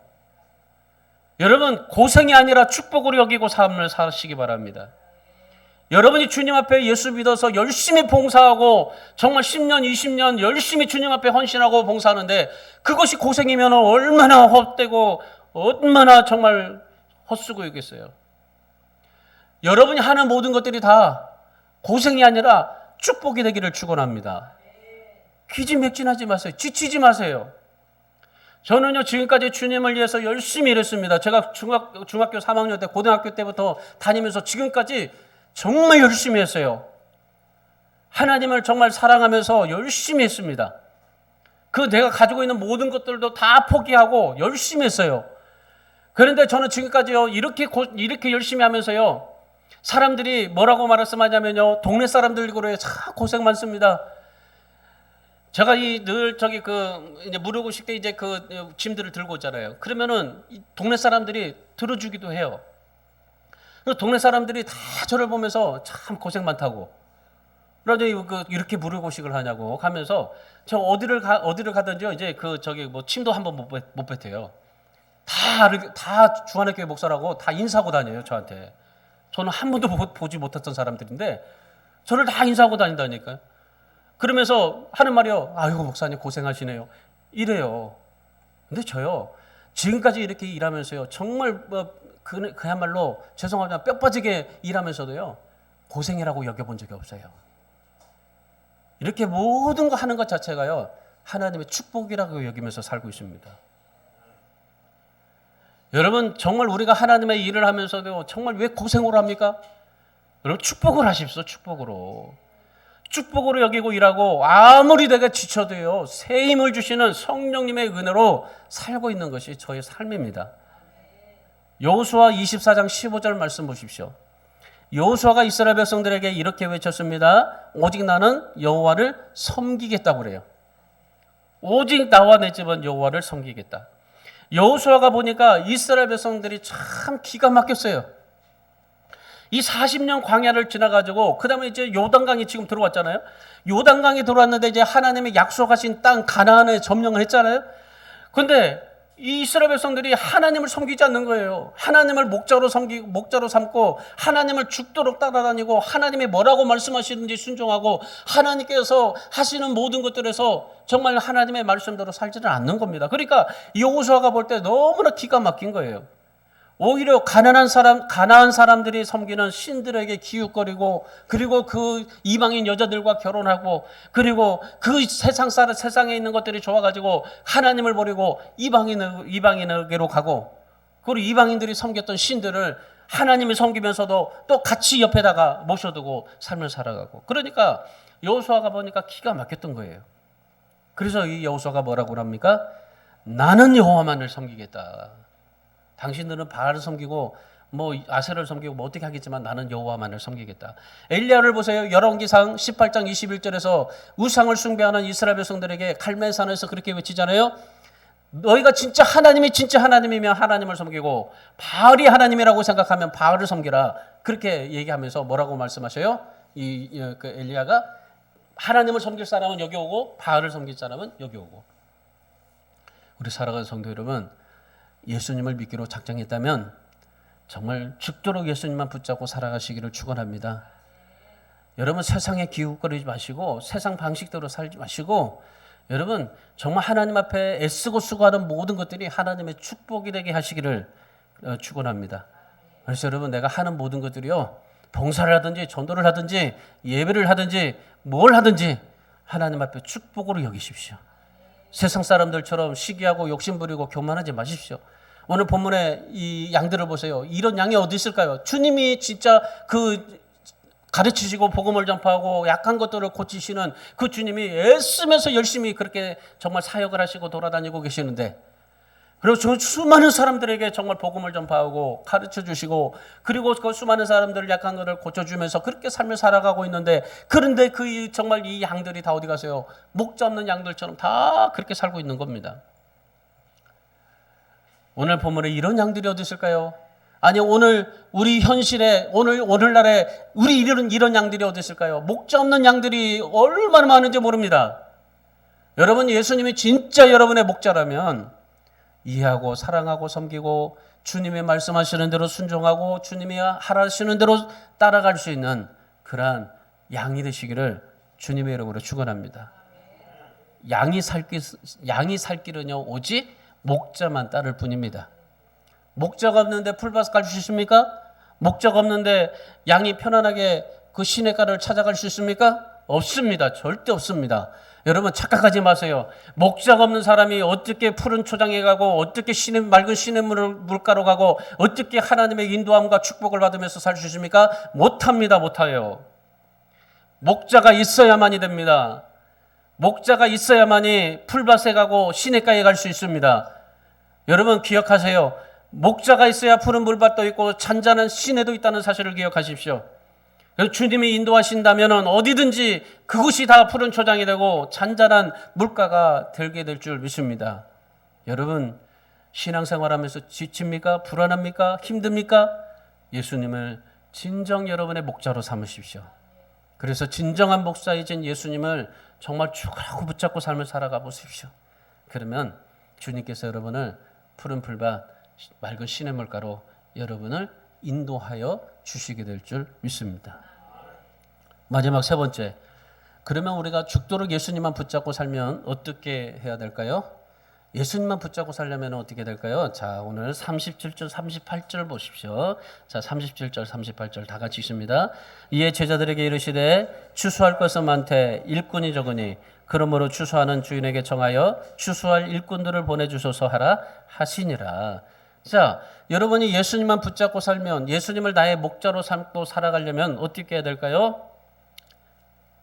여러분, 고생이 아니라 축복으로 여기고 삶을 사시기 바랍니다. 여러분이 주님 앞에 예수 믿어서 열심히 봉사하고 정말 10년, 20년 열심히 주님 앞에 헌신하고 봉사하는데 그것이 고생이면 얼마나 헛되고 얼마나 정말 헛수고이겠어요. 여러분이 하는 모든 것들이 다 고생이 아니라 축복이 되기를 축원합니다. 기진맥진하지 마세요. 지치지 마세요. 저는요, 지금까지 주님을 위해서 열심히 일했습니다. 제가 중학교 3학년 때, 고등학교 때부터 다니면서 지금까지 정말 열심히 했어요. 하나님을 정말 사랑하면서 열심히 했습니다. 내가 가지고 있는 모든 것들도 다 포기하고 열심히 했어요. 그런데 저는 지금까지요, 이렇게 열심히 하면서요, 사람들이 뭐라고 말씀하냐면요, 동네 사람들이 그래요. 참 고생 많습니다. 제가 늘 이제 무르고 쉽게 이제 짐들을 들고 오잖아요. 그러면은 동네 사람들이 들어주기도 해요. 동네 사람들이 다 저를 보면서 참 고생 많다고. 그러더니 이렇게 무르고식을 하냐고 하면서 저 어디를 가든지요, 이제 침도 한번 못 뱉어요. 다 주한의교회 목사라고 다 인사하고 다녀요, 저한테. 저는 한 번도 보지 못했던 사람들인데 저를 다 인사하고 다닌다니까요. 그러면서 하는 말이요, 아이고 목사님 고생하시네요, 이래요. 근데 저요, 지금까지 이렇게 일하면서요, 정말 그야말로 죄송하지만 뼈 빠지게 일하면서도요, 고생이라고 여겨본 적이 없어요. 이렇게 모든 거 하는 것 자체가요, 하나님의 축복이라고 여기면서 살고 있습니다. 여러분, 정말 우리가 하나님의 일을 하면서도 정말 왜 고생으로 합니까? 여러분, 축복을 하십시오. 축복으로 여기고 일하고 아무리 내가 지쳐도요, 새 힘을 주시는 성령님의 은혜로 살고 있는 것이 저의 삶입니다. 여호수아 24장 15절 말씀 보십시오. 여호수아가 이스라엘 백성들에게 이렇게 외쳤습니다. 오직 나는 여호와를 섬기겠다고 그래요. 오직 나와 내 집은 여호와를 섬기겠다. 여호수아가 보니까 이스라엘 백성들이 참 기가 막혔어요. 이 40년 광야를 지나가지고 그 다음에 이제 요단강이 지금 들어왔잖아요. 요단강이 들어왔는데 이제 하나님의 약속하신 땅 가나안에 점령을 했잖아요. 그런데 이 이스라엘 백성들이 하나님을 섬기지 않는 거예요. 하나님을 목자로 삼고 하나님을 죽도록 따라다니고 하나님이 뭐라고 말씀하시는지 순종하고 하나님께서 하시는 모든 것들에서 정말 하나님의 말씀대로 살지는 않는 겁니다. 그러니까 여호수아가 볼 때 너무나 기가 막힌 거예요. 오히려 가난한 사람들이 섬기는 신들에게 기웃거리고, 그리고 그 이방인 여자들과 결혼하고, 그리고 그 세상에 있는 것들이 좋아가지고 하나님을 버리고 이방인에게로 가고, 그리고 이방인들이 섬겼던 신들을 하나님을 섬기면서도 또 같이 옆에다가 모셔두고 삶을 살아가고. 그러니까 여호수아가 보니까 기가 막혔던 거예요. 그래서 이 여호수아가 뭐라고 합니까? 나는 여호와만을 섬기겠다. 당신들은 바알을 섬기고 뭐 아세라를 섬기고 뭐 어떻게 하겠지만 나는 여호와만을 섬기겠다. 엘리야를 보세요. 열왕기상 18장 21절에서 우상을 숭배하는 이스라엘 백성들에게 갈멜산에서 그렇게 외치잖아요. 너희가 진짜 하나님이면 하나님을 섬기고 바알이 하나님이라고 생각하면 바알을 섬기라. 그렇게 얘기하면서 뭐라고 말씀하셔요? 그 엘리야가 하나님을 섬길 사람은 여기 오고 바알을 섬길 사람은 여기 오고. 우리 살아가는 성도 여러분, 예수님을 믿기로 작정했다면 정말 죽도록 예수님만 붙잡고 살아가시기를 축원합니다. 여러분 세상에 기웃거리지 마시고 세상 방식대로 살지 마시고 여러분 정말 하나님 앞에 애쓰고 수고하는 모든 것들이 하나님의 축복이 되게 하시기를 축원합니다. 그래서 여러분 내가 하는 모든 것들이요 봉사를 하든지 전도를 하든지 예배를 하든지 뭘 하든지 하나님 앞에 축복으로 여기십시오. 세상 사람들처럼 시기하고 욕심부리고 교만하지 마십시오. 오늘 본문에 이 양들을 보세요. 이런 양이 어디 있을까요? 주님이 진짜 그 가르치시고 복음을 전파하고 약한 것들을 고치시는 그 주님이 애쓰면서 열심히 그렇게 정말 사역을 하시고 돌아다니고 계시는데, 그리고 수많은 사람들에게 정말 복음을 전파하고 가르쳐 주시고, 그리고 그 수많은 사람들을 약한 것을 고쳐주면서 그렇게 삶을 살아가고 있는데, 그런데 정말 이 양들이 다 어디 가세요? 목자 없는 양들처럼 다 그렇게 살고 있는 겁니다. 오늘 본문에 이런 양들이 어디 있을까요? 아니 오늘 우리 현실에 오늘날에 우리 이런 양들이 어디 있을까요? 목자 없는 양들이 얼마나 많은지 모릅니다. 여러분 예수님이 진짜 여러분의 목자라면 이해하고 사랑하고 섬기고 주님이 말씀하시는 대로 순종하고 주님이 하라시는 대로 따라갈 수 있는 그러한 양이 되시기를 주님의 이름으로 축원합니다. 양이 살 길은요 오직 목자만 따를 뿐입니다. 목자가 없는데 풀밭 갈 수 있습니까? 목자가 없는데 양이 편안하게 그 시냇가를 찾아갈 수 있습니까? 없습니다. 절대 없습니다. 여러분 착각하지 마세요. 목자가 없는 사람이 어떻게 푸른 초장에 가고 어떻게 맑은 물가로 가고 어떻게 하나님의 인도함과 축복을 받으면서 살 수 있습니까? 못합니다. 못해요. 목자가 있어야만이 됩니다. 목자가 있어야만이 풀밭에 가고 시냇가에 갈 수 있습니다. 여러분 기억하세요. 목자가 있어야 푸른 물밭도 있고 잔잔한 시내도 있다는 사실을 기억하십시오. 주님이 인도하신다면 어디든지 그곳이 다 푸른 초장이 되고 잔잔한 물가가 되게 될 줄 믿습니다. 여러분 신앙생활하면서 지칩니까? 불안합니까? 힘듭니까? 예수님을 진정 여러분의 목자로 삼으십시오. 그래서 진정한 목자이신 예수님을 정말 죽으라고 붙잡고 삶을 살아가 보십시오. 그러면 주님께서 여러분을 푸른 풀밭 맑은 시냇물가로 여러분을 인도하여 주시게 될 줄 믿습니다. 마지막 세 번째, 그러면 우리가 죽도록 예수님만 붙잡고 살면 어떻게 해야 될까요? 예수님만 붙잡고 살려면 어떻게 될까요? 자, 오늘 37절 38절 보십시오. 자, 37절 38절 다 같이 읽습니다. 이에 제자들에게 이르시되 추수할 것은 많되 일꾼이 적으니 그러므로 추수하는 주인에게 정하여 추수할 일꾼들을 보내주소서 하라 하시니라. 자, 여러분이 예수님만 붙잡고 살면, 예수님을 나의 목자로 삼고 살아가려면 어떻게 해야 될까요?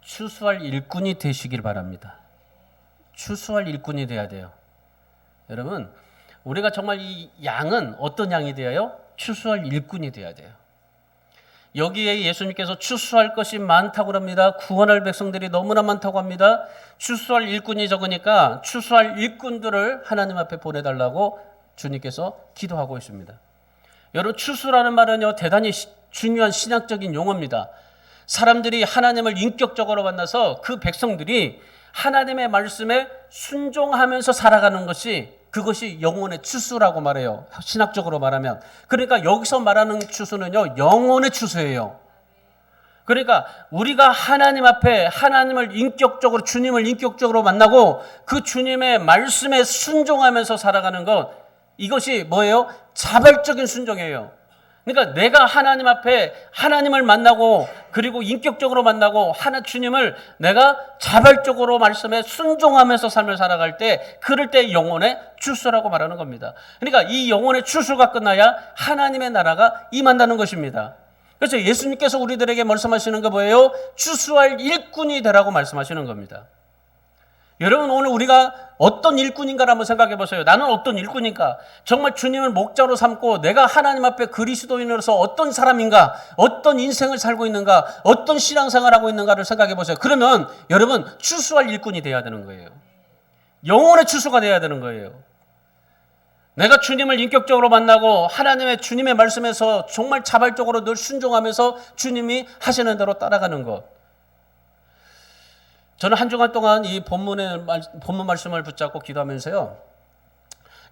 추수할 일꾼이 되시길 바랍니다. 추수할 일꾼이 돼야 돼요. 여러분, 우리가 정말 이 양은 어떤 양이 되어요? 추수할 일꾼이 돼야 돼요. 여기에 예수님께서 추수할 것이 많다고 합니다. 구원할 백성들이 너무나 많다고 합니다. 추수할 일꾼이 적으니까 추수할 일꾼들을 하나님 앞에 보내달라고 주님께서 기도하고 있습니다. 여러분 추수라는 말은요 대단히 중요한 신학적인 용어입니다. 사람들이 하나님을 인격적으로 만나서 그 백성들이 하나님의 말씀에 순종하면서 살아가는 것이 그것이 영혼의 추수라고 말해요. 신학적으로 말하면. 그러니까 여기서 말하는 추수는요 영혼의 추수예요. 그러니까 우리가 하나님 앞에 하나님을 인격적으로 주님을 인격적으로 만나고 그 주님의 말씀에 순종하면서 살아가는 것, 이것이 뭐예요? 자발적인 순종이에요. 그러니까 내가 하나님 앞에 하나님을 만나고 그리고 인격적으로 만나고 주님을 내가 자발적으로 말씀에 순종하면서 삶을 살아갈 때 그럴 때 영혼의 추수라고 말하는 겁니다. 그러니까 이 영혼의 추수가 끝나야 하나님의 나라가 임한다는 것입니다. 그래서 예수님께서 우리들에게 말씀하시는 게 뭐예요? 추수할 일꾼이 되라고 말씀하시는 겁니다. 여러분 오늘 우리가 어떤 일꾼인가를 한번 생각해 보세요. 나는 어떤 일꾼인가? 정말 주님을 목자로 삼고 내가 하나님 앞에 그리스도인으로서 어떤 사람인가? 어떤 인생을 살고 있는가? 어떤 신앙생활을 하고 있는가를 생각해 보세요. 그러면 여러분 추수할 일꾼이 되어야 되는 거예요. 영혼의 추수가 되어야 되는 거예요. 내가 주님을 인격적으로 만나고 주님의 말씀에서 정말 자발적으로 늘 순종하면서 주님이 하시는 대로 따라가는 것. 저는 한 주간 동안 이 본문 말씀을 붙잡고 기도하면서요.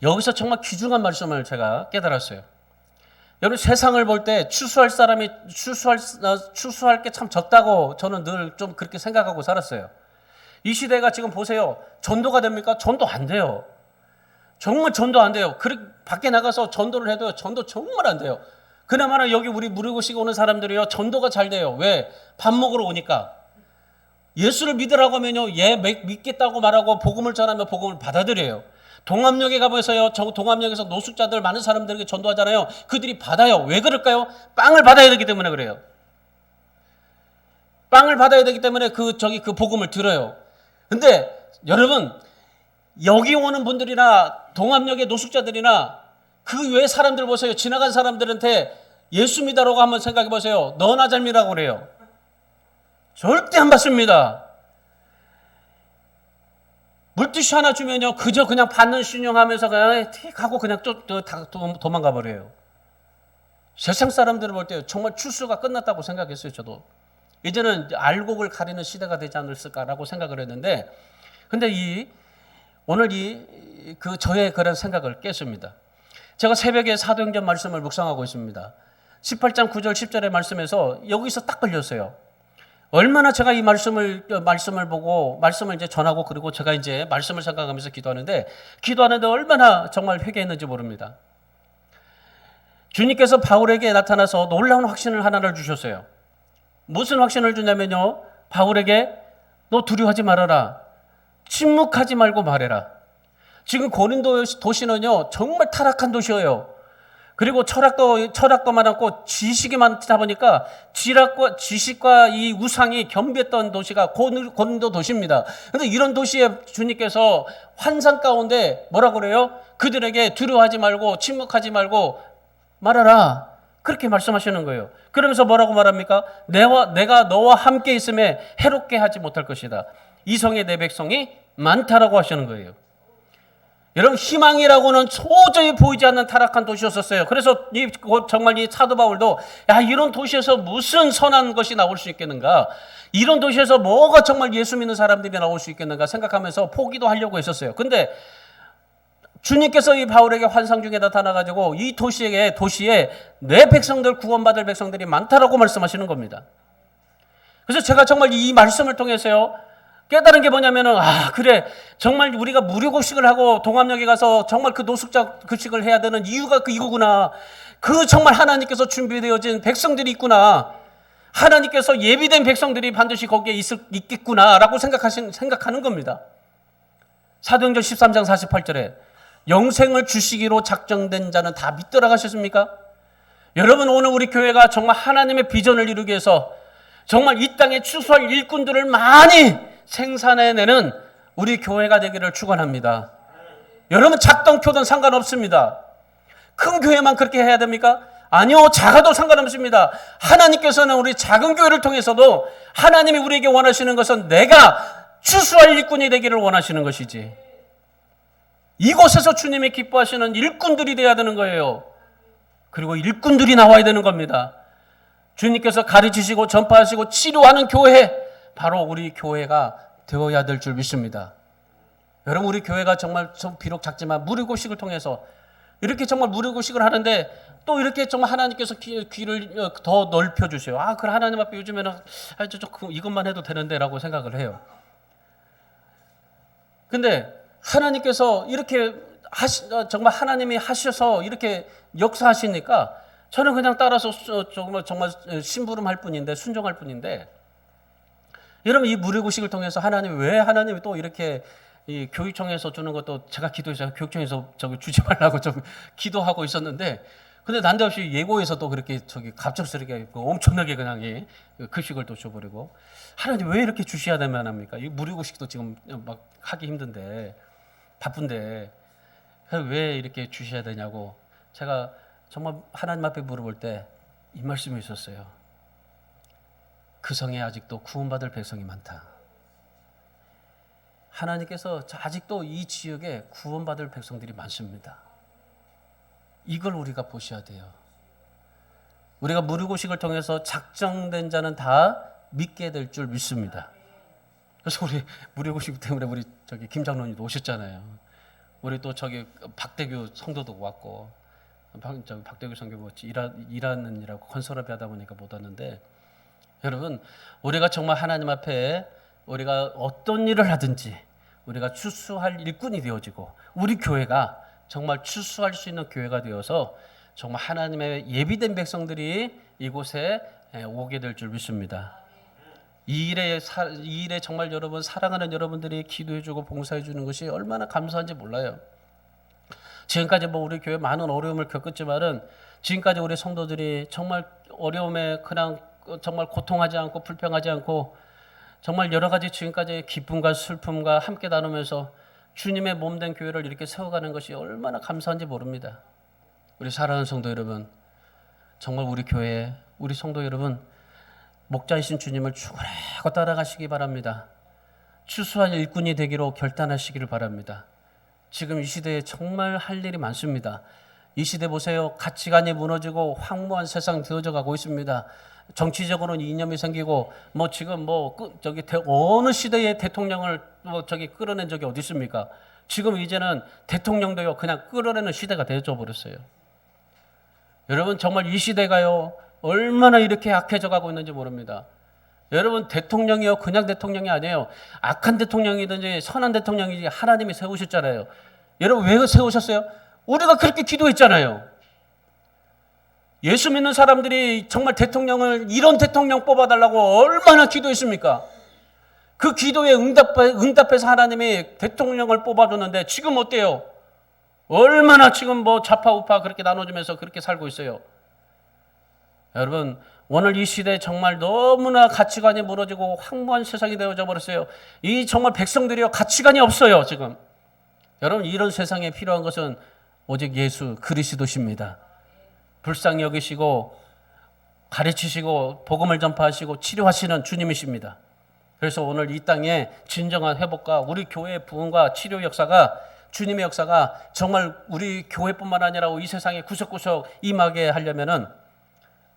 여기서 정말 귀중한 말씀을 제가 깨달았어요. 여러분 세상을 볼 때 추수할 게 참 적다고 저는 늘 좀 그렇게 생각하고 살았어요. 이 시대가 지금 보세요. 전도가 됩니까? 전도 안 돼요. 정말 전도 안 돼요. 밖에 나가서 전도를 해도요. 전도 정말 안 돼요. 그나마나 여기 우리 무료고식 오는 사람들이요. 전도가 잘 돼요. 왜? 밥 먹으러 오니까. 예수를 믿으라고 하면요. 믿겠다고 말하고 복음을 전하면 복음을 받아들여요. 동암역에 가보세요. 동암역에서 노숙자들 많은 사람들에게 전도하잖아요. 그들이 받아요. 왜 그럴까요? 빵을 받아야 되기 때문에 그래요. 빵을 받아야 되기 때문에 그 복음을 들어요. 근데 여러분 여기 오는 분들이나 동암역의 노숙자들이나 그 외 사람들 보세요. 지나간 사람들한테 예수 믿으라고 한번 생각해 보세요. 너나 잘 믿으라고 그래요. 절대 안 받습니다. 물티슈 하나 주면요. 그저 그냥 받는 신용하면서 그냥 가고 그냥 도망가 버려요. 세상 사람들을 볼 때 정말 추수가 끝났다고 생각했어요. 저도. 이제는 알곡을 가리는 시대가 되지 않을까라고 생각을 했는데 근데 오늘 저의 그런 생각을 깼습니다. 제가 새벽에 사도행전 말씀을 묵상하고 있습니다. 18장 9절 10절의 말씀에서 여기서 딱 걸렸어요. 얼마나 제가 이 말씀을 보고 말씀을 이제 전하고 그리고 제가 이제 말씀을 생각하면서 기도하는데 얼마나 정말 회개했는지 모릅니다. 주님께서 바울에게 나타나서 놀라운 확신을 하나를 주셨어요. 무슨 확신을 주냐면요. 바울에게 너 두려워하지 말아라. 침묵하지 말고 말해라. 지금 고린도 도시는요. 정말 타락한 도시예요. 그리고 철학도 많았고 지식이 많다 보니까 지식과 이 우상이 겸비했던 도시가 고린도 도시입니다. 그런데 이런 도시에 주님께서 환상 가운데 뭐라고 그래요? 그들에게 두려워하지 말고 침묵하지 말고 말하라. 그렇게 말씀하시는 거예요. 그러면서 뭐라고 말합니까? 내가 너와 함께 있음에 해롭게 하지 못할 것이다. 이성의 내 백성이 많다라고 하시는 거예요. 여러분 희망이라고는 도저히 보이지 않는 타락한 도시였었어요. 그래서 정말 이 사도 바울도 이런 도시에서 무슨 선한 것이 나올 수 있겠는가? 이런 도시에서 뭐가 정말 예수 믿는 사람들이 나올 수 있겠는가 생각하면서 포기도 하려고 했었어요. 근데 주님께서 이 바울에게 환상 중에 나타나가지고 이 도시에 내 백성들 구원받을 백성들이 많다라고 말씀하시는 겁니다. 그래서 제가 정말 이 말씀을 통해서요. 깨달은 게 뭐냐면은 그래 정말 우리가 무료급식을 하고 동암역에 가서 정말 그 노숙자 급식을 해야 되는 이유가 이거구나. 정말 하나님께서 준비되어진 백성들이 있구나. 하나님께서 예비된 백성들이 반드시 거기에 있겠구나라고 생각하는 겁니다. 사도행전 13장 48절에 영생을 주시기로 작정된 자는 다 믿더라 하셨습니까? 여러분 오늘 우리 교회가 정말 하나님의 비전을 이루기 위해서 정말 이 땅에 추수할 일꾼들을 많이 생산해내는 우리 교회가 되기를 축원합니다. 여러분 작든 교든 상관없습니다. 큰 교회만 그렇게 해야 됩니까? 아니요. 작아도 상관없습니다. 하나님께서는 우리 작은 교회를 통해서도 하나님이 우리에게 원하시는 것은 내가 추수할 일꾼이 되기를 원하시는 것이지. 이곳에서 주님이 기뻐하시는 일꾼들이 되어야 되는 거예요. 그리고 일꾼들이 나와야 되는 겁니다. 주님께서 가르치시고 전파하시고 치료하는 교회, 바로 우리 교회가 되어야 될 줄 믿습니다. 여러분 우리 교회가 정말 비록 작지만 무료고식을 통해서 이렇게 정말 무료고식을 하는데 또 이렇게 정말 하나님께서 귀를 더 넓혀주세요. 그래 하나님 앞에 요즘에는 이것만 해도 되는데 라고 생각을 해요. 근데 하나님께서 이렇게 정말 하나님이 하셔서 이렇게 역사하시니까 저는 그냥 따라서 정말 심부름할 뿐인데, 순종할 뿐인데, 여러분 이 무료구식을 통해서 하나님이 또 이렇게 이 교육청에서 주는 것도 제가 기도해서 교육청에서 주지 말라고 좀 기도하고 있었는데, 근데 난데없이 예고에서 또 그렇게 갑작스럽게 엄청나게 그냥 급식을 또 줘버리고, 하나님 왜 이렇게 주셔야 되면 합니까? 이 무료구식도 지금 막 하기 힘든데, 바쁜데 왜 이렇게 주셔야 되냐고 제가 정말 하나님 앞에 물어볼 때 이 말씀이 있었어요. 그 성에 아직도 구원받을 백성이 많다. 하나님께서 아직도 이 지역에 구원받을 백성들이 많습니다. 이걸 우리가 보셔야 돼요. 우리가 무료고식을 통해서 작정된 자는 다 믿게 될 줄 믿습니다. 그래서 우리 무료고식 때문에 우리 김 장로님도 오셨잖아요. 우리 또 박대규 성도도 왔고, 박대규 성도 일하는 일하고 건설업이 하다 보니까 못 왔는데, 여러분 우리가 정말 하나님 앞에 우리가 어떤 일을 하든지 우리가 추수할 일꾼이 되어지고, 우리 교회가 정말 추수할 수 있는 교회가 되어서 정말 하나님의 예비된 백성들이 이곳에 오게 될 줄 믿습니다. 이 일에 정말 여러분 사랑하는 여러분들이 기도해주고 봉사해주는 것이 얼마나 감사한지 몰라요. 지금까지 우리 교회 많은 어려움을 겪었지만은, 지금까지 우리 성도들이 정말 어려움에 그냥 정말 고통하지 않고 불평하지 않고 정말 여러 가지 지금까지 기쁨과 슬픔과 함께 나누면서 주님의 몸된 교회를 이렇게 세워가는 것이 얼마나 감사한지 모릅니다. 우리 사랑하는 성도 여러분, 정말 우리 교회, 우리 성도 여러분, 목자이신 주님을 죽으라고 따라가시기 바랍니다. 추수한 일꾼이 되기로 결단하시기를 바랍니다. 지금 이 시대에 정말 할 일이 많습니다. 이 시대 보세요. 가치관이 무너지고 황무한 세상 되어져 가고 있습니다. 정치적으로는 이념이 생기고, 지금 어느 시대의 대통령을 끌어낸 적이 어디 있습니까? 지금 이제는 대통령도요 그냥 끌어내는 시대가 되어져 버렸어요. 여러분 정말 이 시대가요 얼마나 이렇게 악해져 가고 있는지 모릅니다. 여러분 대통령이요 그냥 대통령이 아니에요. 악한 대통령이든지 선한 대통령이든지 하나님이 세우셨잖아요. 여러분 왜 세우셨어요? 우리가 그렇게 기도했잖아요. 예수 믿는 사람들이 정말 이런 대통령 뽑아달라고 얼마나 기도했습니까? 그 기도에 응답해서 하나님이 대통령을 뽑아줬는데 지금 어때요? 얼마나 지금 좌파 우파 그렇게 나눠주면서 그렇게 살고 있어요. 여러분 오늘 이 시대에 정말 너무나 가치관이 무너지고 황무한 세상이 되어져 버렸어요. 이 정말 백성들이요 가치관이 없어요 지금. 여러분 이런 세상에 필요한 것은 오직 예수 그리스도십니다. 불쌍히 여기시고 가르치시고 복음을 전파하시고 치료하시는 주님이십니다. 그래서 오늘 이 땅에 진정한 회복과 우리 교회의 부흥과 치료 역사가, 주님의 역사가 정말 우리 교회뿐만 아니라 이 세상에 구석구석 임하게 하려면은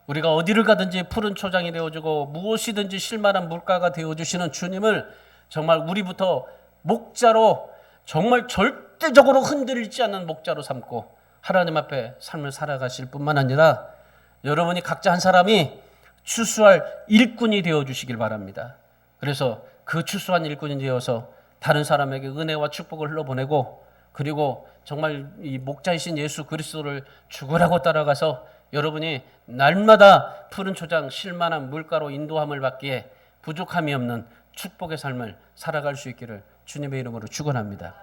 우리가 어디를 가든지 푸른 초장이 되어주고 무엇이든지 실만한 물가가 되어주시는 주님을 정말 우리부터 목자로 정말 절대적으로 흔들리지 않는 목자로 삼고 하나님 앞에 삶을 살아가실 뿐만 아니라 여러분이 각자 한 사람이 추수할 일꾼이 되어주시길 바랍니다. 그래서 그 추수한 일꾼이 되어서 다른 사람에게 은혜와 축복을 흘러보내고, 그리고 정말 이 목자이신 예수 그리스도를 죽으라고 따라가서 여러분이 날마다 푸른 초장 실만한 물가로 인도함을 받기에 부족함이 없는 축복의 삶을 살아갈 수 있기를 주님의 이름으로 축원합니다.